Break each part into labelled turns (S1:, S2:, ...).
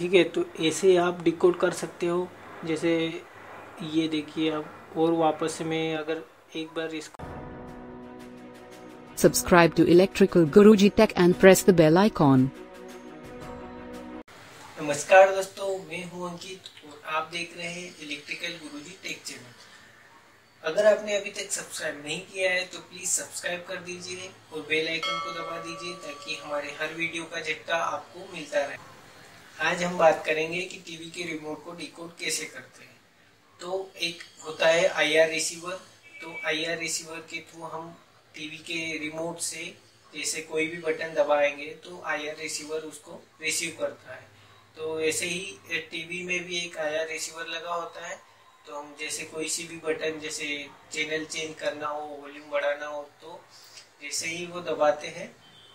S1: ठीक है, तो ऐसे आप डिकोड कर सकते हो। जैसे ये देखिए अब, और वापस से मैं अगर एक बार इसको
S2: Subscribe to Electrical Guruji Tech and press the bell icon.
S1: नमस्कार दोस्तों, मैं हूं अंकित और आप देख रहे हैं इलेक्ट्रिकल गुरुजी टेक चैनल। अगर आपने अभी तक सब्सक्राइब नहीं किया है तो प्लीज सब्सक्राइब कर दीजिए और बेल आइकन को दबा दीजिए ताकि हमारे हर वीडियो का झटका आपको मिलता रहे। आज हम बात करेंगे कि टीवी के रिमोट को डिकोड कैसे करते हैं। तो एक होता है आईआर रिसीवर। तो आईआर रिसीवर के थ्रू हम टीवी के रिमोट से जैसे कोई भी बटन दबाएंगे तो आईआर रिसीवर उसको रिसीव करता है। तो ऐसे ही टीवी में भी एक आईआर रिसीवर लगा होता है। तो हम जैसे कोई सी भी बटन, जैसे चैनल चेंज करना हो, वॉल्यूम बढ़ाना हो, तो जैसे ही वो दबाते हैं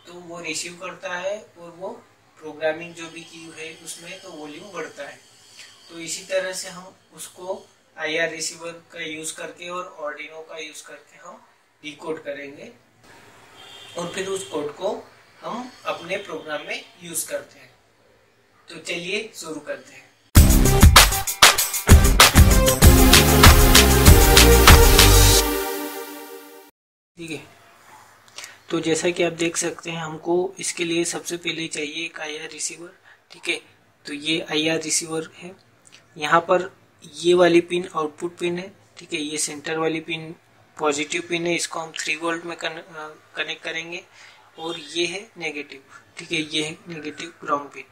S1: तो वो रिसीव करता है और वो प्रोग्रामिंग जो भी की है उसमें तो वॉल्यूम बढ़ता है। तो इसी तरह से हम उसको आईआर रिसीवर का यूज करके और आर्डिनो का यूज करके हम डिकोड करेंगे और फिर उस कोड को हम अपने प्रोग्राम में यूज करते हैं। तो चलिए शुरू करते हैं। ठीक है, तो जैसा कि आप देख सकते हैं हमको इसके लिए सबसे पहले चाहिए एक आईआर रिसीवर। ठीक है, तो ये आईआर रिसीवर है। यहाँ पर ये वाली पिन आउटपुट पिन है। ठीक है, ये सेंटर वाली पिन पॉजिटिव पिन है, इसको हम 3 वोल्ट में कनेक्ट करेंगे। और ये है नेगेटिव। ठीक है, ये है नेगेटिव ग्राउंड पिन।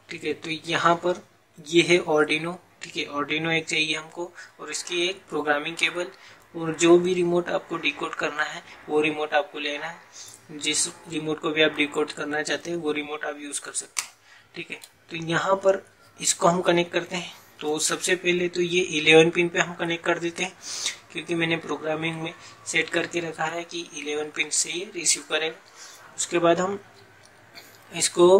S1: ठीक है, तो यहाँ पर ये है आर्डिनो। ठीक है, आर्डिनो एक चाहिए हमको और इसकी एक प्रोग्रामिंग केबल। और जो भी रिमोट आपको डिकोड करना है वो रिमोट आपको लेना है। जिस रिमोट को भी आप डिकोड करना चाहते हैं वो रिमोट आप यूज कर सकते हैं। ठीक है, तो यहाँ पर इसको हम कनेक्ट करते हैं। तो सबसे पहले तो ये 11 पिन पे हम कनेक्ट कर देते हैं, क्योंकि मैंने प्रोग्रामिंग में सेट करके रखा है कि 11 पिन से ये रिसीव करेगा। उसके बाद हम इसको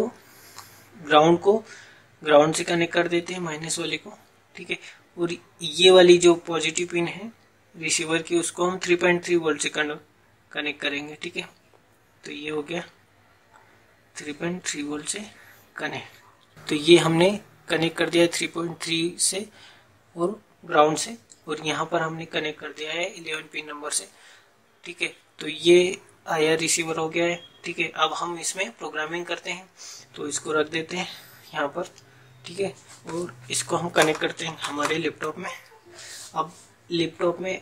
S1: ग्राउंड से कनेक्ट कर देते हैं, माइनस वाले को। ठीक है, और ये वाली जो पॉजिटिव पिन है रिसीवर की उसको हम 3.3 वोल्ट से कनेक्ट करेंगे। ठीक है, तो ये हो गया 3.3 वोल्ट से कनेक्ट। तो ये हमने कनेक्ट कर दिया है 3.3 से और ग्राउंड से, और यहाँ पर हमने कनेक्ट कर दिया है 11 पिन नंबर से। ठीक है, तो ये आईआर रिसीवर हो गया है। ठीक है, अब हम इसमें प्रोग्रामिंग करते हैं। तो इसको रख देते हैं यहाँ पर। ठीक है, और इसको हम कनेक्ट करते हैं हमारे लैपटॉप में। अब लैपटॉप में,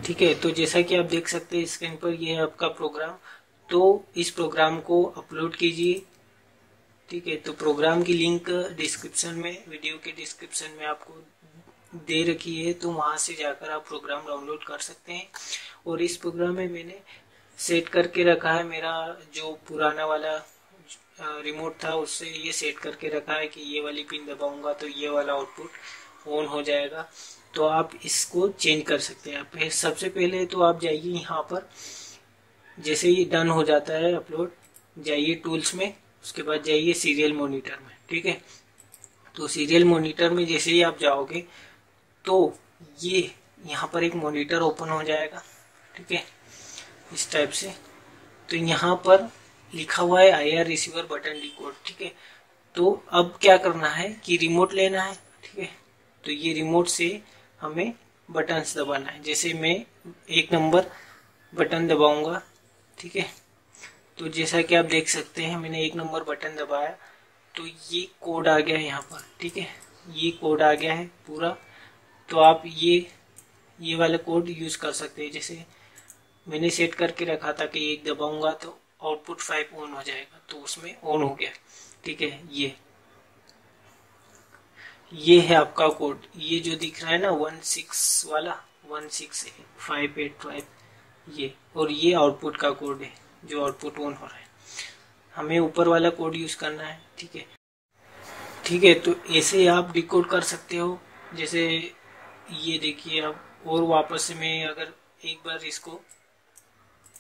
S1: ठीक है, तो जैसा कि आप देख सकते हैं स्क्रीन पर, ये है आपका प्रोग्राम। तो इस प्रोग्राम को अपलोड कीजिए। ठीक है, तो प्रोग्राम की लिंक डिस्क्रिप्शन में, वीडियो के डिस्क्रिप्शन में आपको दे रखी है, तो वहां से जाकर आप प्रोग्राम डाउनलोड कर सकते हैं। और इस प्रोग्राम में मैंने सेट करके रखा है, मेरा जो पुराना वाला रिमोट था उससे ये सेट करके रखा है कि ये वाली पिन दबाऊंगा तो ये वाला आउटपुट ऑन हो जाएगा। तो आप इसको चेंज कर सकते हैं। आप सबसे पहले तो आप जाइए यहाँ पर, जैसे ही डन हो जाता है अपलोड, जाइए टूल्स में, उसके बाद जाइए सीरियल मॉनिटर में। ठीक है, तो सीरियल मॉनिटर में जैसे ही आप जाओगे तो ये यहाँ पर एक मॉनिटर ओपन हो जाएगा। ठीक है, इस टाइप से। तो यहाँ पर लिखा हुआ है आईआर रिसीवर बटन डिकोड। ठीक है, तो अब क्या करना है कि रिमोट लेना है। ठीक है, तो ये रिमोट से हमें बटन्स दबाना है। जैसे मैं 1 नंबर बटन दबाऊंगा। ठीक है, तो जैसा कि आप देख सकते हैं मैंने 1 नंबर बटन दबाया तो ये कोड आ गया है यहाँ पर। ठीक है, ये कोड आ गया है पूरा। तो आप ये वाला कोड यूज कर सकते हैं। जैसे मैंने सेट करके रखा था कि 1 दबाऊंगा तो आउटपुट 5 ऑन हो जाएगा, तो उसमें ऑन हो गया। ठीक है, ये है आपका कोड। ये जो दिख रहा है ना 16 वाला, 16585, ये, और ये आउटपुट का कोड है जो आउटपुट ऑन हो रहा है। हमें ऊपर वाला कोड यूज करना है। ठीक है, ठीक है, तो ऐसे आप डिकोड कर सकते हो। जैसे ये देखिए आप, और वापस से मैं अगर एक बार इसको,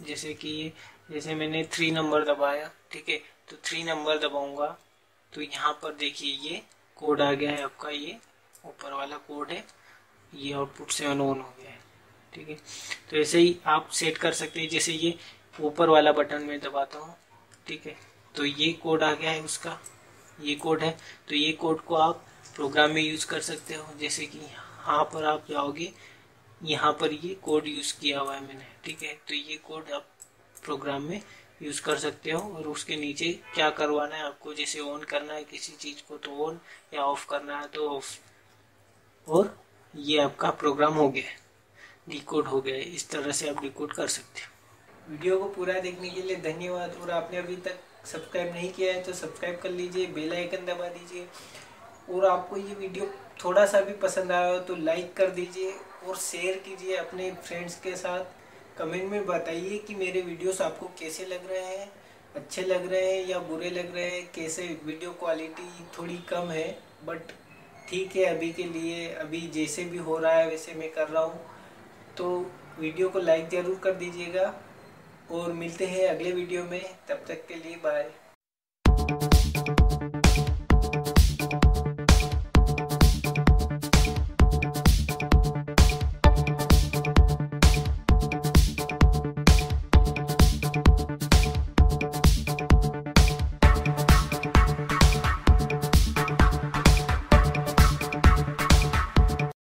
S1: जैसे मैंने 3 नंबर दबाया। ठीक है, तो 3 नंबर दबाऊंगा तो यहाँ पर देखिए ये कोड आ गया है आपका, ये ऊपर वाला कोड है, ये आउटपुट से ऑन हो गया है। ठीक है, तो ऐसे ही आप सेट कर सकते हैं। जैसे ये ऊपर वाला बटन में दबाता हूँ। ठीक है, तो ये कोड आ गया है उसका, ये कोड है। तो ये कोड को आप प्रोग्राम में यूज कर सकते हो। जैसे कि यहाँ पर आप जाओगे, यहाँ पर ये कोड यूज किया हुआ है मैंने, ठीक है। तो ये कोड आप प्रोग्राम में यूज कर सकते हो। और उसके नीचे क्या करवाना है आपको, जैसे ऑन करना है किसी चीज को तो ऑन, या ऑफ करना है तो ऑफ, और ये आपका प्रोग्राम हो गया, डिकोड हो गया। इस तरह से आप डिकोड कर सकते हो। वीडियो को पूरा देखने के लिए धन्यवाद। और आपने अभी तक सब्सक्राइब नहीं किया है तो सब्सक्राइब कर लीजिए, बेल आइकन दबा दीजिए। और आपको ये वीडियो थोड़ा सा भी पसंद आया हो तो लाइक कर दीजिए और शेयर कीजिए अपने फ्रेंड्स के साथ। कमेंट में बताइए कि मेरे वीडियोस आपको कैसे लग रहे हैं, अच्छे लग रहे हैं या बुरे लग रहे हैं, कैसे वीडियो क्वालिटी थोड़ी कम है बट ठीक है अभी के लिए, अभी जैसे भी हो रहा है वैसे मैं कर रहा हूँ। तो वीडियो को लाइक ज़रूर कर दीजिएगा और मिलते हैं अगले वीडियो में। तब तक के लिए बाय।